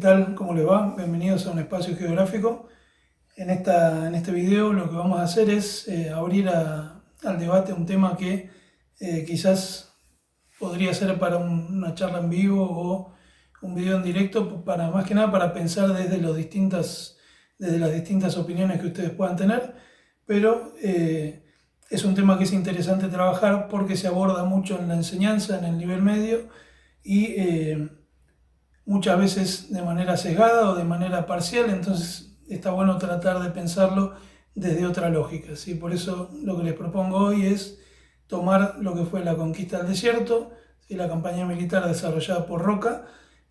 tal? ¿Cómo les va? Bienvenidos a un espacio geográfico. En este video lo que vamos a hacer es abrir al debate un tema que quizás podría ser para una charla en vivo o un video en directo, para más que nada para pensar desde las distintas opiniones que ustedes puedan tener, pero es un tema que es interesante trabajar porque se aborda mucho en la enseñanza, en el nivel medio, y muchas veces de manera sesgada o de manera parcial, entonces está bueno tratar de pensarlo desde otra lógica, ¿sí? Por eso lo que les propongo hoy es tomar lo que fue la conquista del desierto, ¿sí? La campaña militar desarrollada por Roca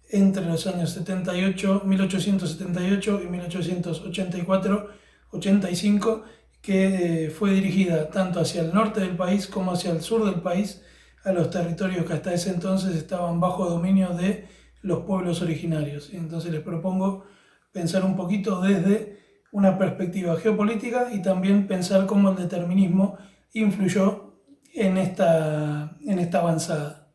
entre los años 1878 y 1884-85, que fue dirigida tanto hacia el norte del país como hacia el sur del país, a los territorios que hasta ese entonces estaban bajo dominio de los pueblos originarios. Entonces les propongo pensar un poquito desde una perspectiva geopolítica y también pensar cómo el determinismo influyó en esta avanzada.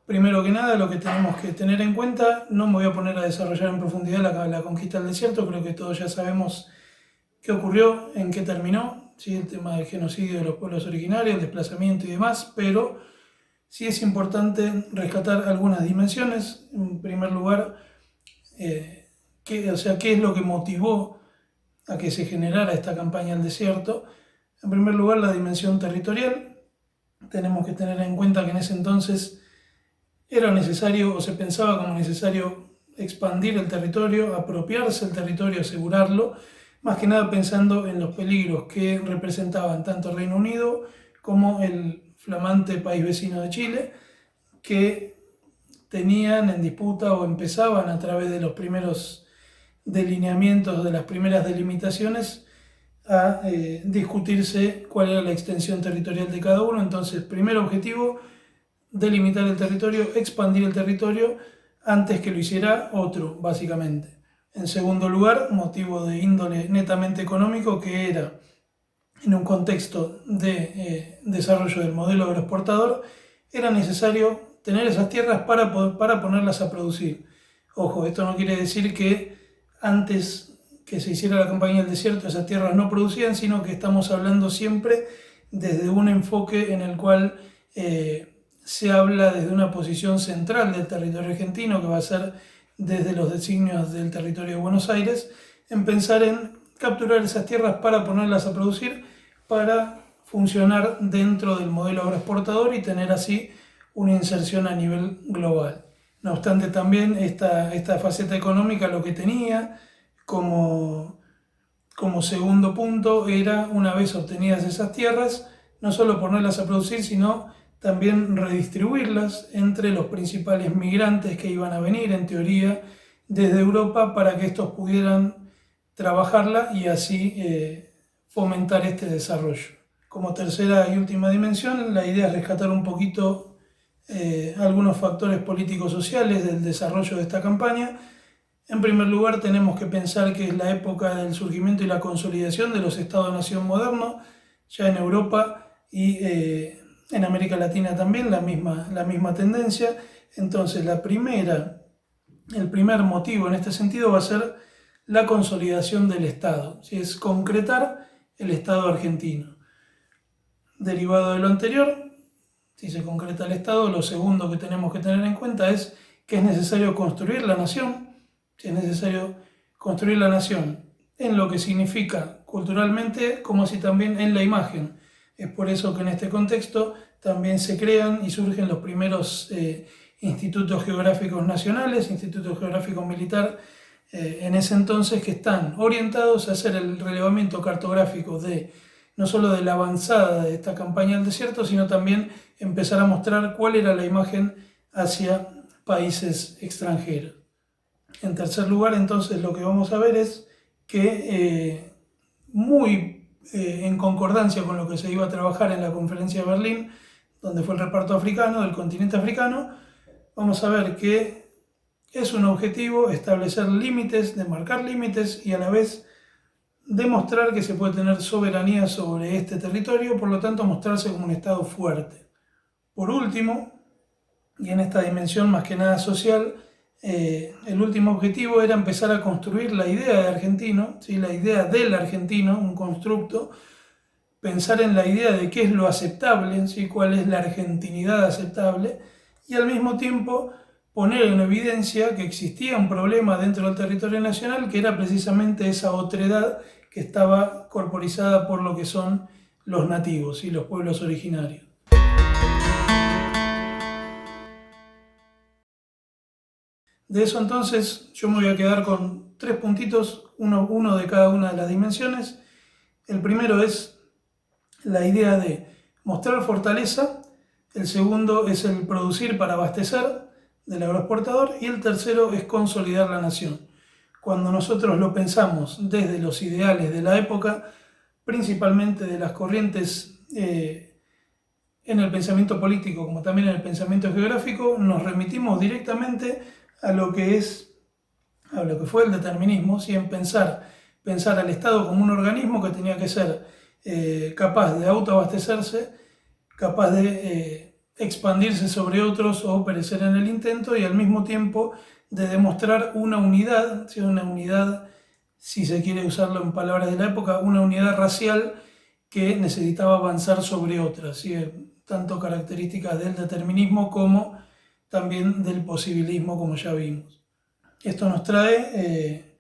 Primero que nada, lo que tenemos que tener en cuenta, no me voy a poner a desarrollar en profundidad la conquista del desierto, creo que todos ya sabemos qué ocurrió, en qué terminó, ¿sí? El tema del genocidio de los pueblos originarios, el desplazamiento y demás, pero sí es importante rescatar algunas dimensiones. En primer lugar, qué es lo que motivó a que se generara esta campaña al desierto. En primer lugar, la dimensión territorial. Tenemos que tener en cuenta que en ese entonces era necesario, o se pensaba como necesario, expandir el territorio, apropiarse del territorio, asegurarlo, más que nada pensando en los peligros que representaban tanto el Reino Unido como el flamante país vecino de Chile, que tenían en disputa o empezaban a través de los primeros delineamientos, de las primeras delimitaciones, a discutirse cuál era la extensión territorial de cada uno. Entonces, primer objetivo, delimitar el territorio, expandir el territorio antes que lo hiciera otro, básicamente. En segundo lugar, motivo de índole netamente económico, que era en un contexto de desarrollo del modelo agroexportador, era necesario tener esas tierras para ponerlas a producir. Ojo, esto no quiere decir que antes que se hiciera la campaña del desierto esas tierras no producían, sino que estamos hablando siempre desde un enfoque en el cual se habla desde una posición central del territorio argentino, que va a ser desde los designios del territorio de Buenos Aires, en pensar en capturar esas tierras para ponerlas a producir, para funcionar dentro del modelo agroexportador y tener así una inserción a nivel global. No obstante, también esta faceta económica lo que tenía como segundo punto era, una vez obtenidas esas tierras, no solo ponerlas a producir, sino también redistribuirlas entre los principales migrantes que iban a venir, en teoría, desde Europa, para que estos pudieran trabajarla y así fomentar este desarrollo. Como tercera y última dimensión, la idea es rescatar un poquito algunos factores políticos sociales del desarrollo de esta campaña. En primer lugar, tenemos que pensar que es la época del surgimiento y la consolidación de los estados-nación modernos, ya en Europa y en América Latina también la misma tendencia. Entonces, el primer motivo en este sentido va a ser la consolidación del Estado, ¿sí? Es concretar el Estado argentino. Derivado de lo anterior, si se concreta el Estado, lo segundo que tenemos que tener en cuenta es que es necesario construir la nación, si es necesario construir la nación en lo que significa culturalmente, como así también en la imagen. Es por eso que en este contexto también se crean y surgen los primeros institutos geográficos nacionales, institutos geográficos militar, en ese entonces, que están orientados a hacer el relevamiento cartográfico no solo de la avanzada de esta campaña del desierto, sino también empezar a mostrar cuál era la imagen hacia países extranjeros. En tercer lugar, entonces, lo que vamos a ver es que en concordancia con lo que se iba a trabajar en la conferencia de Berlín, donde fue el reparto africano, del continente africano, vamos a ver que es un objetivo establecer límites, demarcar límites y a la vez demostrar que se puede tener soberanía sobre este territorio, por lo tanto mostrarse como un Estado fuerte. Por último, y en esta dimensión más que nada social, el último objetivo era empezar a construir la idea de argentino, ¿sí? La idea del argentino, un constructo, pensar en la idea de qué es lo aceptable, ¿sí? Cuál es la argentinidad aceptable, y al mismo tiempo poner en evidencia que existía un problema dentro del territorio nacional, que era precisamente esa otredad que estaba corporizada por lo que son los nativos y los pueblos originarios. De eso entonces yo me voy a quedar con 3 puntitos, uno de cada una de las dimensiones. El primero es la idea de mostrar fortaleza, el segundo es el producir para abastecer del agroexportador y el tercero es consolidar la nación. Cuando nosotros lo pensamos desde los ideales de la época, principalmente de las corrientes en el pensamiento político como también en el pensamiento geográfico, nos remitimos directamente a lo que fue el determinismo, ¿sí? En pensar al Estado como un organismo que tenía que ser capaz de autoabastecerse, capaz de expandirse sobre otros o perecer en el intento, y al mismo tiempo de demostrar una unidad, ¿sí? Una unidad, si se quiere usarlo en palabras de la época, una unidad racial que necesitaba avanzar sobre otras, ¿sí? Tanto características del determinismo como también del posibilismo, como ya vimos. Esto nos trae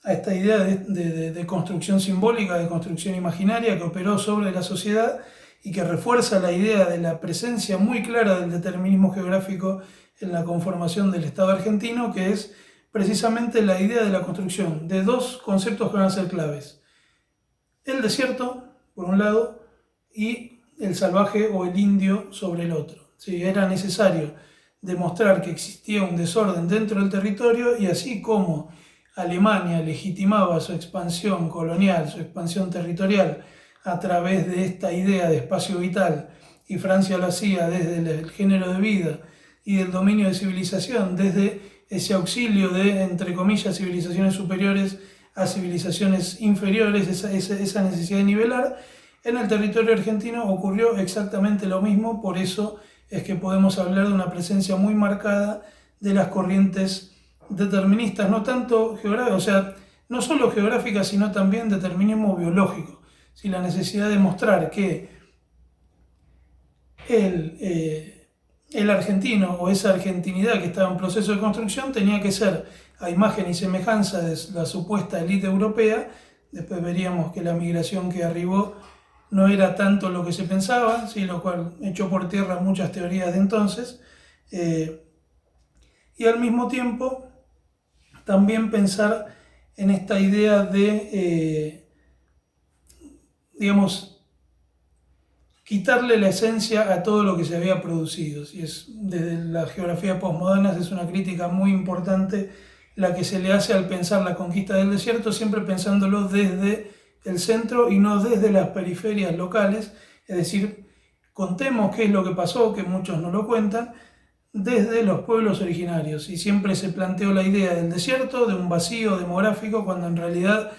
a esta idea de construcción simbólica, de construcción imaginaria que operó sobre la sociedad y que refuerza la idea de la presencia muy clara del determinismo geográfico en la conformación del Estado argentino, que es precisamente la idea de la construcción de 2 conceptos que van a ser claves: el desierto, por un lado, y el salvaje o el indio sobre el otro. ¿Sí? Era necesario demostrar que existía un desorden dentro del territorio, y así como Alemania legitimaba su expansión colonial, su expansión territorial a través de esta idea de espacio vital, y Francia lo hacía desde el género de vida y del dominio de civilización, desde ese auxilio de, entre comillas, civilizaciones superiores a civilizaciones inferiores, esa necesidad de nivelar. En el territorio argentino ocurrió exactamente lo mismo, por eso es que podemos hablar de una presencia muy marcada de las corrientes deterministas, no tanto geográficas, o sea, no solo geográficas, sino también determinismo biológico. Si la necesidad de mostrar que el argentino o esa argentinidad que estaba en proceso de construcción tenía que ser a imagen y semejanza de la supuesta élite europea. Después veríamos que la migración que arribó no era tanto lo que se pensaba, ¿sí? Lo cual echó por tierra muchas teorías de entonces. Y al mismo tiempo también pensar en esta idea de, digamos, quitarle la esencia a todo lo que se había producido. Si es, desde la geografía postmoderna es una crítica muy importante la que se le hace al pensar la conquista del desierto, siempre pensándolo desde el centro y no desde las periferias locales. Es decir, contemos qué es lo que pasó, que muchos no lo cuentan, desde los pueblos originarios. Y siempre se planteó la idea del desierto, de un vacío demográfico, cuando en realidad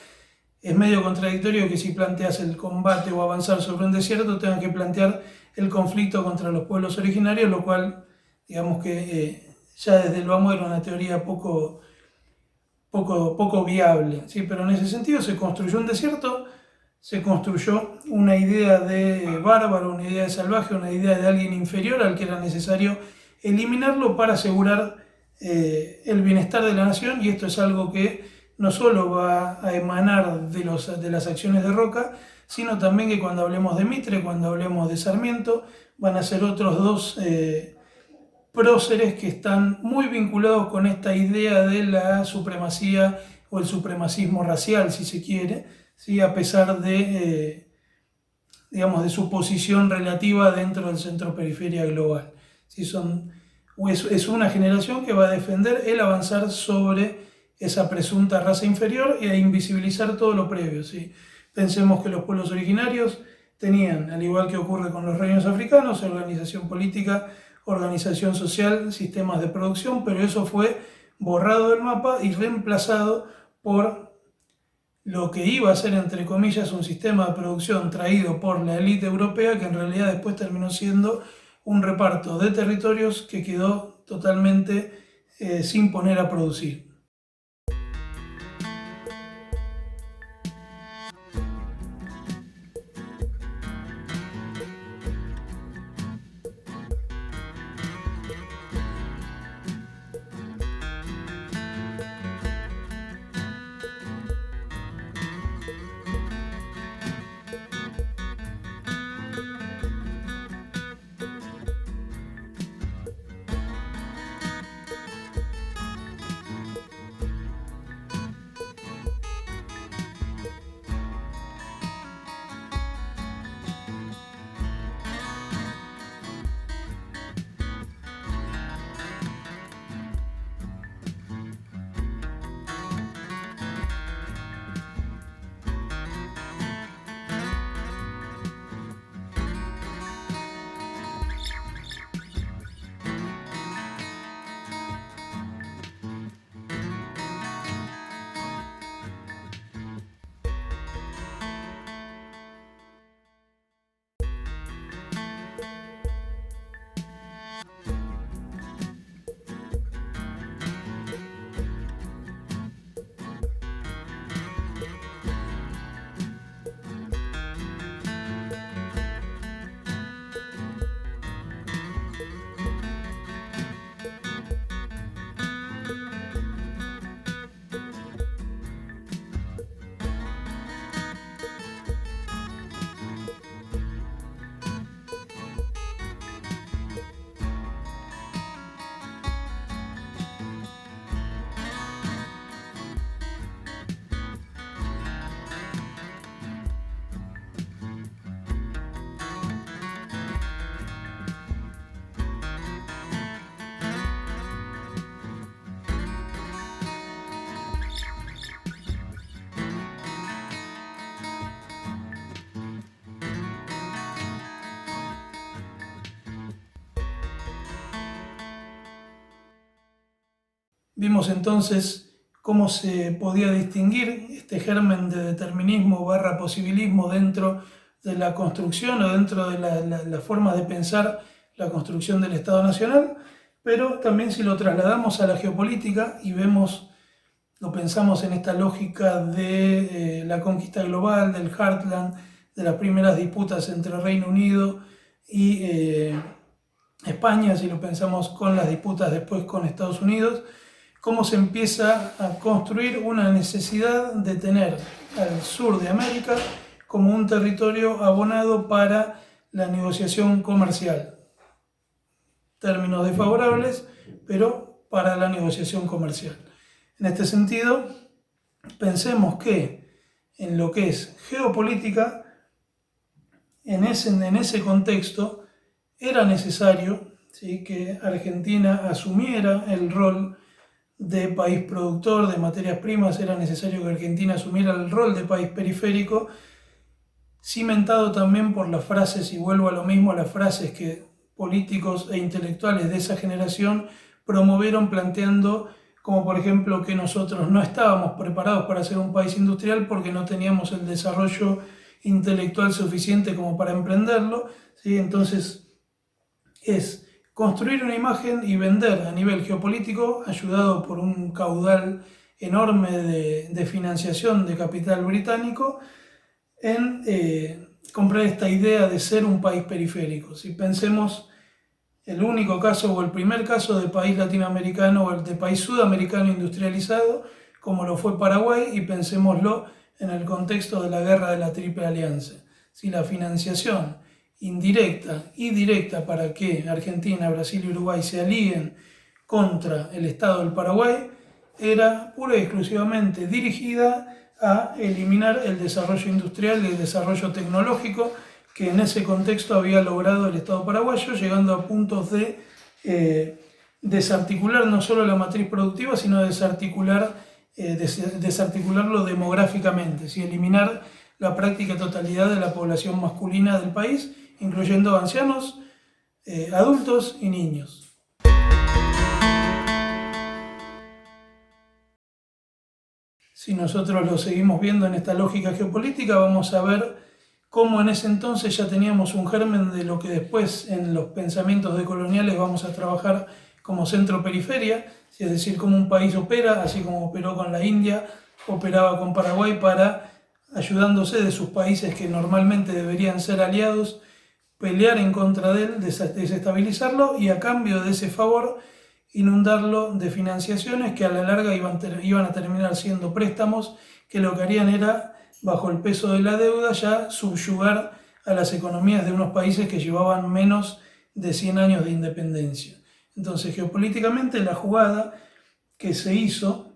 es medio contradictorio que si planteas el combate o avanzar sobre un desierto tengas que plantear el conflicto contra los pueblos originarios, lo cual, digamos que ya desde el vamos era una teoría poco viable, ¿sí? Pero en ese sentido se construyó un desierto, se construyó una idea de bárbaro, una idea de salvaje, una idea de alguien inferior al que era necesario eliminarlo para asegurar el bienestar de la nación, y esto es algo que no solo va a emanar de las acciones de Roca, sino también que cuando hablemos de Mitre, cuando hablemos de Sarmiento, van a ser otros 2 próceres que están muy vinculados con esta idea de la supremacía o el supremacismo racial, si se quiere, ¿sí? A pesar de, digamos, de su posición relativa dentro del centro-periferia global. ¿Sí? Es una generación que va a defender el avanzar sobre esa presunta raza inferior y a invisibilizar todo lo previo, ¿sí? Pensemos que los pueblos originarios tenían, al igual que ocurre con los reinos africanos, organización política, organización social, sistemas de producción, pero eso fue borrado del mapa y reemplazado por lo que iba a ser, entre comillas, un sistema de producción traído por la élite europea, que en realidad después terminó siendo un reparto de territorios que quedó totalmente sin poner a producir. Vimos entonces cómo se podía distinguir este germen de determinismo / posibilismo dentro de la construcción o dentro de la forma de pensar la construcción del Estado Nacional, pero también si lo trasladamos a la geopolítica y lo pensamos en esta lógica de la conquista global, del Heartland, de las primeras disputas entre Reino Unido y España, si lo pensamos con las disputas después con Estados Unidos, cómo se empieza a construir una necesidad de tener al sur de América como un territorio abonado para la negociación comercial. Términos desfavorables, pero para la negociación comercial. En este sentido, pensemos que en lo que es geopolítica, en ese contexto, era necesario, ¿sí?, que Argentina asumiera el rol de país productor de materias primas, era necesario que Argentina asumiera el rol de país periférico, cimentado también por las frases, y vuelvo a lo mismo, las frases que políticos e intelectuales de esa generación promovieron planteando, como por ejemplo que nosotros no estábamos preparados para ser un país industrial porque no teníamos el desarrollo intelectual suficiente como para emprenderlo, ¿sí? Entonces es construir una imagen y vender a nivel geopolítico, ayudado por un caudal enorme de financiación de capital británico, en comprar esta idea de ser un país periférico. Si pensemos el único caso o el primer caso de país latinoamericano o el de país sudamericano industrializado, como lo fue Paraguay, y pensémoslo en el contexto de la guerra de la Triple Alianza. Si la financiación indirecta y directa para que Argentina, Brasil y Uruguay se alíen contra el Estado del Paraguay era pura y exclusivamente dirigida a eliminar el desarrollo industrial y el desarrollo tecnológico que en ese contexto había logrado el Estado paraguayo, llegando a puntos de desarticular no solo la matriz productiva, sino desarticularlo demográficamente, ¿sí?, eliminar la práctica totalidad de la población masculina del país, incluyendo ancianos, adultos y niños. Si nosotros lo seguimos viendo en esta lógica geopolítica, vamos a ver cómo en ese entonces ya teníamos un germen de lo que después en los pensamientos decoloniales vamos a trabajar como centro-periferia, es decir, cómo un país opera, así como operó con la India, operaba con Paraguay para, ayudándose de sus países que normalmente deberían ser aliados, pelear en contra de él, desestabilizarlo y a cambio de ese favor inundarlo de financiaciones que a la larga iban a terminar siendo préstamos que lo que harían era, bajo el peso de la deuda, ya subyugar a las economías de unos países que llevaban menos de 100 años de independencia. Entonces, geopolíticamente, la jugada que se hizo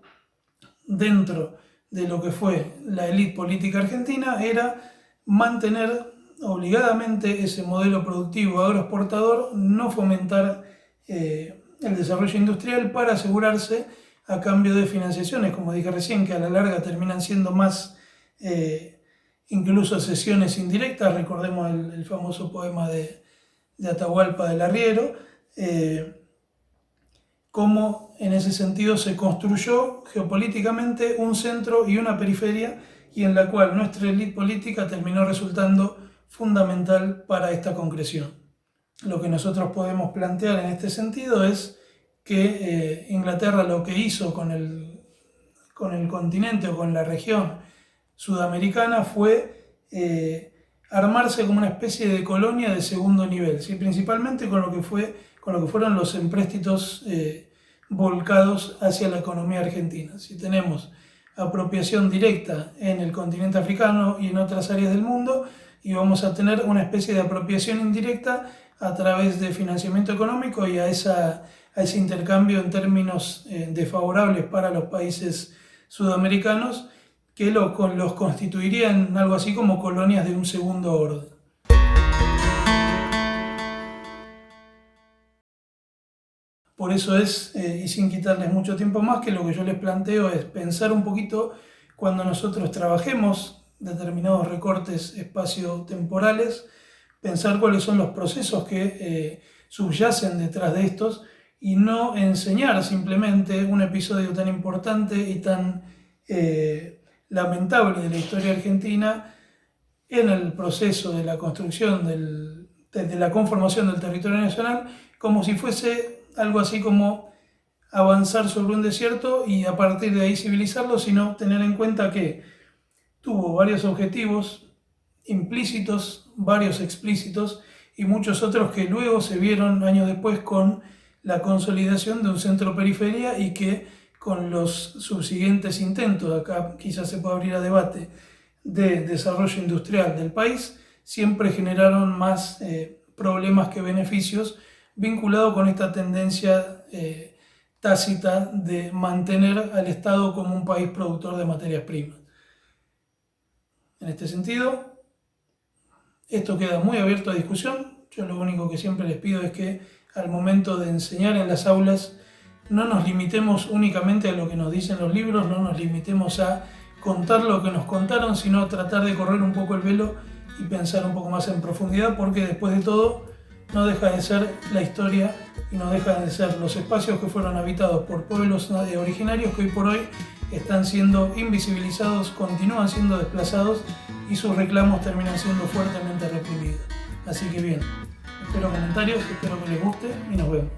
dentro de lo que fue la élite política argentina era mantener obligadamente ese modelo productivo agroexportador, no fomentar el desarrollo industrial para asegurarse a cambio de financiaciones, como dije recién, que a la larga terminan siendo más incluso cesiones indirectas. Recordemos el famoso poema de Atahualpa del Arriero, cómo en ese sentido se construyó geopolíticamente un centro y una periferia, y en la cual nuestra élite política terminó resultando fundamental para esta concreción. Lo que nosotros podemos plantear en este sentido es que Inglaterra lo que hizo con el continente o con la región sudamericana fue armarse como una especie de colonia de segundo nivel, ¿sí? Principalmente con lo que fueron los empréstitos volcados hacia la economía argentina. Si tenemos apropiación directa en el continente africano y en otras áreas del mundo, y vamos a tener una especie de apropiación indirecta a través de financiamiento económico y a ese intercambio en términos desfavorables para los países sudamericanos, que los constituirían algo así como colonias de un segundo orden. Por eso es, y sin quitarles mucho tiempo más, que lo que yo les planteo es pensar un poquito cuando nosotros trabajemos determinados recortes espaciotemporales, pensar cuáles son los procesos que subyacen detrás de estos y no enseñar simplemente un episodio tan importante y tan lamentable de la historia argentina en el proceso de la construcción de la conformación del territorio nacional, como si fuese algo así como avanzar sobre un desierto y a partir de ahí civilizarlo, sino tener en cuenta que tuvo varios objetivos implícitos, varios explícitos y muchos otros que luego se vieron años después con la consolidación de un centro-periferia y que con los subsiguientes intentos, acá quizás se pueda abrir a debate, de desarrollo industrial del país, siempre generaron más problemas que beneficios vinculado con esta tendencia tácita de mantener al Estado como un país productor de materias primas. En este sentido, esto queda muy abierto a discusión. Yo lo único que siempre les pido es que al momento de enseñar en las aulas no nos limitemos únicamente a lo que nos dicen los libros, no nos limitemos a contar lo que nos contaron, sino tratar de correr un poco el velo y pensar un poco más en profundidad, porque después de todo no deja de ser la historia y no deja de ser los espacios que fueron habitados por pueblos originarios que hoy por hoy están siendo invisibilizados, continúan siendo desplazados y sus reclamos terminan siendo fuertemente reprimidos. Así que bien, espero comentarios, espero que les guste y nos vemos.